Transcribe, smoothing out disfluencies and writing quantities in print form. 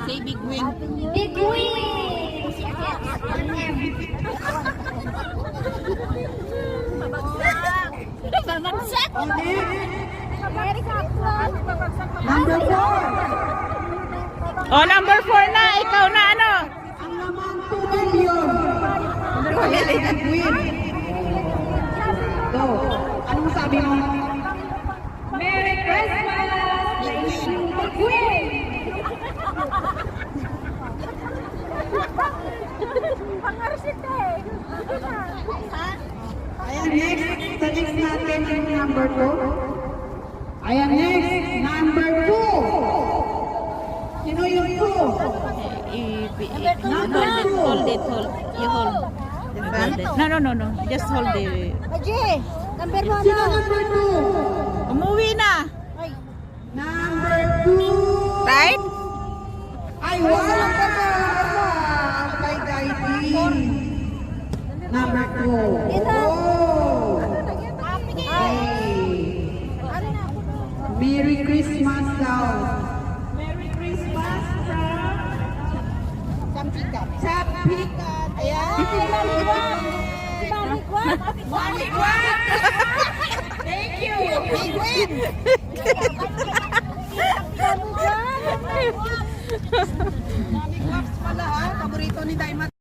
Say big win. Big win! Babagsak! Number 4. Oh, number 4 na. Ikaw na ano? Ang laman 2 million. Big win. Go. Anong sabi mo? Merry Christmas! Big win! Pangarsita eh. Ayan, next. Sa next natin yung number 2. Ayan, next. Number 2. Sino yung 2? Hold it. You hold. Hold it. No. Just hold it. Aji, number 1 Sino na. number 2? Umuwi na. Ay, Number 2. Right? Ay, wow! Kay Daidin. Number 2. Ito. Oh! Ay. Ay. Merry Christmas daw. Merry Christmas from Sampikat. Chapikat. Ayan. Balikwat. Thank you. Big win. Dami claps pala ha. Paborito ni Diamond.